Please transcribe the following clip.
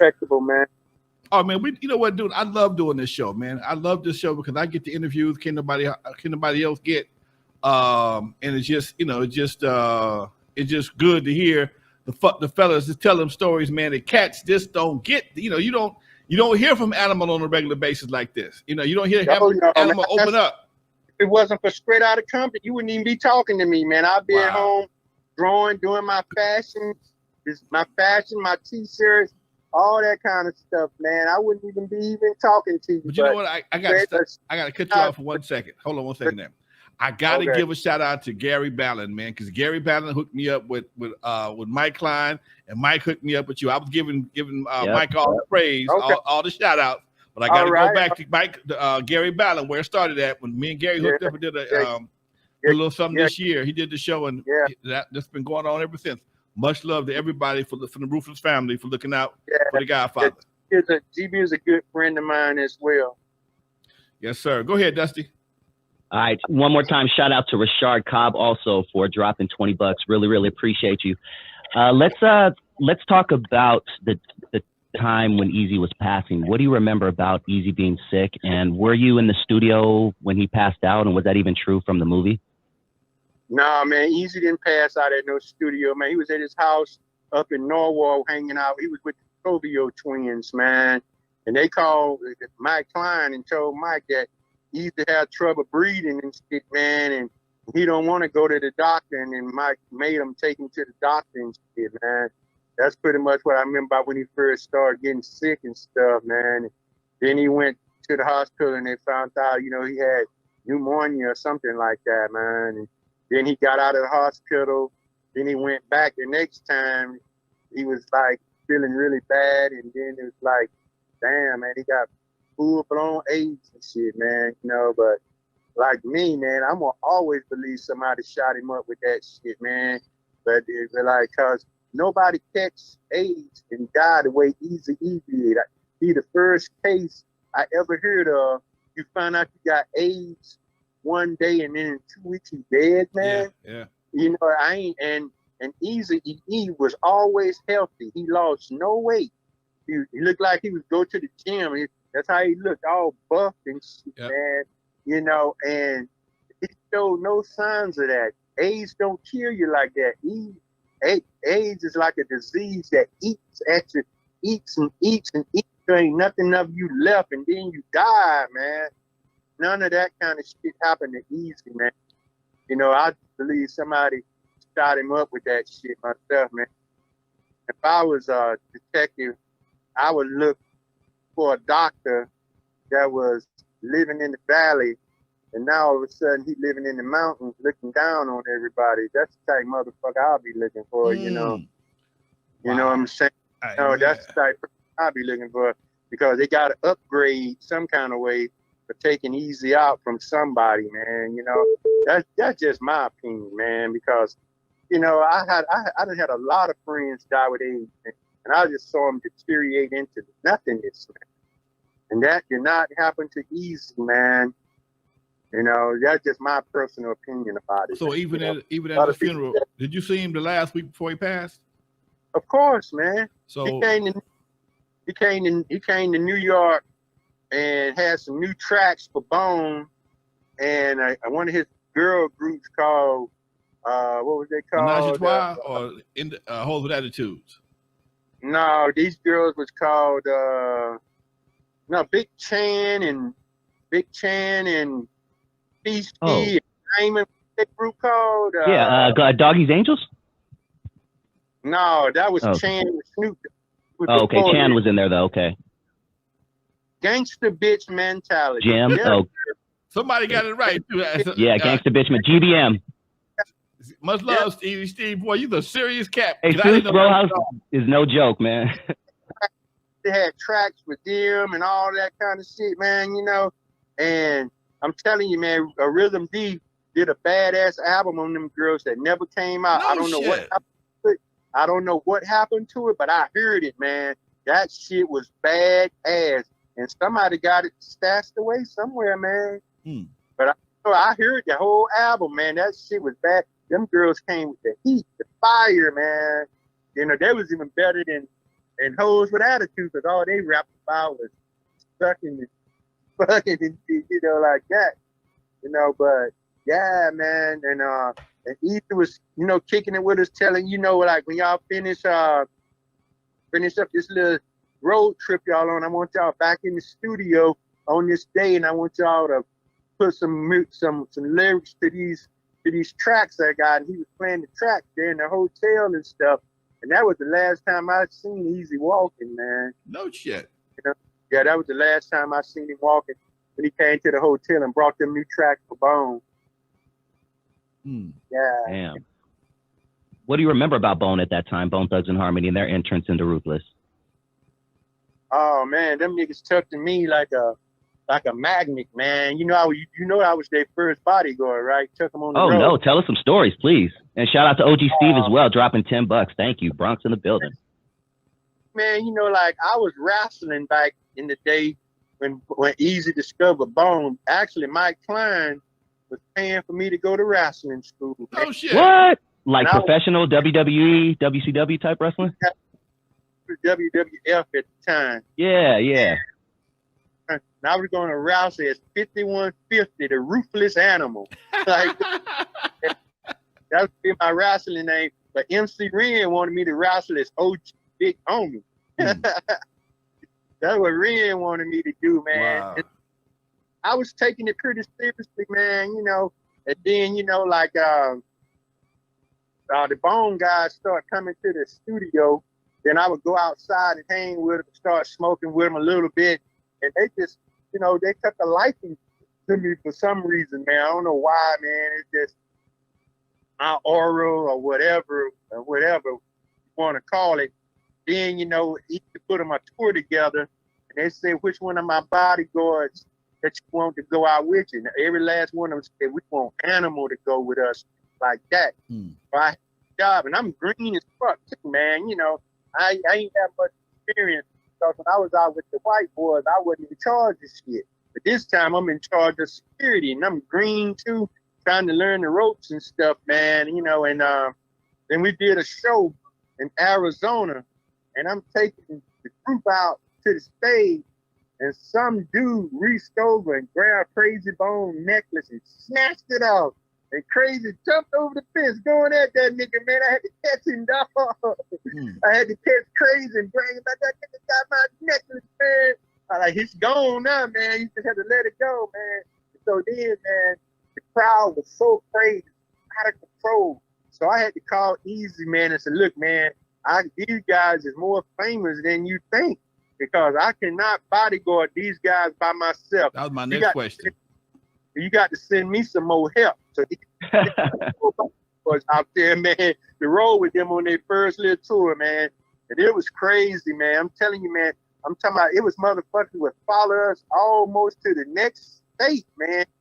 respectable, man. Oh man, you know what, dude? I love doing this show, man. I love this show because I get the interviews can nobody else get. And it's just, it's just good to hear the fellas just tell them stories, man. The cats just don't get, you don't hear from Animal on a regular basis like this. You don't hear Animal open up. If it wasn't for Straight Outta Compton, you wouldn't even be talking to me, man. I'd be at home drawing, doing my fashion, my t-shirts, all that kind of stuff, man. I wouldn't even be talking to you. But you know what? I got to cut you off for 1 second. Hold on 1 second there. I got to give a shout out to Gary Ballin, man, because Gary Ballin hooked me up with Mike Klein, and Mike hooked me up with you. I was giving Mike all the praise, all the shout outs, but I got to go back to Mike, Gary Ballin, where it started at when me and Gary hooked up and did a little something this year. He did the show, and that's been going on ever since. Much love to everybody from the Ruthless family for looking out for the Godfather. GB is a good friend of mine as well. Yes, sir. Go ahead, Dusty. All right. One more time, shout out to Rashard Cobb also for dropping $20. Really, really appreciate you. Let's talk about the time when Eazy was passing. What do you remember about Eazy being sick? And were you in the studio when he passed out? And was that even true from the movie? Nah, man, Eazy didn't pass out at no studio, man. He was at his house up in N.W.A hanging out. He was with the Covio twins, man. And they called Mike Klein and told Mike that Eazy had trouble breathing and shit, man, and he don't want to go to the doctor. And then Mike made him take him to the doctor and shit, man. That's pretty much what I remember when he first started getting sick and stuff, man. Then he went to the hospital and they found out, he had pneumonia or something like that, man. And then he got out of the hospital. Then he went back the next time. He was like feeling really bad. And then it was like, damn, man, he got full-blown AIDS and shit, man, but like me, man, I'm gonna always believe somebody shot him up with that shit, man. But it's like, cause nobody catch AIDS and died the way Eazy E did. He the first case I ever heard of. You find out you got AIDS one day and then in 2 weeks you dead, man. Yeah. And Eazy E was always healthy. He lost no weight. He looked like he would go to the gym. That's how he looked, all buff and shit, man. And he showed no signs of that. AIDS don't kill you like that. AIDS is like a disease that eats at you, eats and eats and eats. There ain't nothing of you left, and then you die, man. None of that kind of shit happened to Eazy, man. I believe somebody shot him up with that shit myself, man. If I was a detective, I would look for a doctor that was living in the valley, and now all of a sudden he's living in the mountains looking down on everybody. That's the type of motherfucker I'll be looking for, You know what I'm saying? That's the type of I'll be looking for, because they got to upgrade some kind of way for taking Eazy out from somebody, man. That's just my opinion, man, because, I done had a lot of friends die with AIDS, and I just saw them deteriorate into nothingness, man. And that did not happen to Eazy, man. That's just my personal opinion about it. So even at the funeral, did you see him the last week before he passed? Of course, man. So he came to New York and had some new tracks for Bone, and one of his girl groups called what was they called? N.W.A or Hold With Attitudes? No, these girls was called Big Chan and Feasty and Diamond. That group called Doggy's Angels. No, that was Chan with Snoop. Okay, Chan was in there though. Okay. Gangster bitch mentality. Jim. Somebody got it right. Yeah, gangster bitch, GBM. Much love, Steve. Boy, you the serious cat. Hey, Snoop Row is no joke, man. They had tracks with them and all that kind of shit, man. And I'm telling you, man, Rhythm D did a badass album on them girls that never came out. I don't know what happened to it. I don't know what happened to it, but I heard it, man. That shit was badass, and somebody got it stashed away somewhere, man. But I heard the whole album, man. That shit was bad. Them girls came with the heat, the fire, man. They was even better than and hoes with attitude, because all they rapped about was sucking and fucking and you know, like that. You know, but yeah, man, and Eazy was, you know, kicking it with us, telling, you know, like when y'all finish up this little road trip y'all on, I want y'all back in the studio on this day, and I want y'all to put some lyrics to these tracks I got. And he was playing the tracks there in the hotel and stuff. And that was the last time I seen Eazy walking, man. No shit. You know? Yeah, that was the last time I seen him walking, when he came to the hotel and brought them new tracks for Bone. Yeah. Damn. What do you remember about Bone at that time, Bone Thugs and Harmony, and their entrance into Ruthless? Oh man, them niggas took to me like a magnet, man. You know, I was their first bodyguard, right? Took them on the road. Oh no, tell us some stories, please. And shout out to OG Steve as well, dropping $10. Thank you, Bronx in the building. Man, you know, like I was wrestling back in the day when Eazy discovered Bone. Actually, Mike Klein was paying for me to go to wrestling school. Oh shit! What? Like professional WWE, WCW type wrestling? WWF at the time. Yeah, yeah. And I was going to wrestle as 5150, the Ruthless Animal. Like that would be my wrestling name. But MC Ren wanted me to wrestle as OG Big Homie. That's what Ren wanted me to do, man. Wow. I was taking it pretty seriously, man, you know. And then, you know, like the Bone guys start coming to the studio. Then I would go outside and hang with them, start smoking with them a little bit. And they just, you know, they took a liking to me for some reason, man. I don't know why, man. It's just my aura or whatever you want to call it. Then, you know, each put them a tour together. And they said, which one of my bodyguards that you want to go out with you? And every last one of them said, we want Animal to go with us, like that. Right? Job. And I'm green as fuck too, man. You know, I ain't have much experience, because when I was out with the white boys, I wasn't in charge of shit. But this time I'm in charge of security, and I'm green too, trying to learn the ropes and stuff, man. You know, and then we did a show in Arizona, and I'm taking the group out to the stage, and some dude reached over and grabbed Crazy Bone necklace and snatched it off. And Crazy jumped over the fence going at that nigga, man. I had to catch him, dog. I had to catch Crazy and bring him back. That nigga got my necklace, man. I like, he's gone now, man. You just had to let it go, man. So then, man, the crowd was so crazy, out of control. So I had to call Eazy, man, and say, look, man, these guys is more famous than you think, because I cannot bodyguard these guys by myself. That was my next question. You got to send me some more help. So he was out there, man, to roll with them on their first little tour, man. And it was crazy, man. I'm telling you, man. I'm talking about, it was motherfuckers would follow us almost to the next state, man.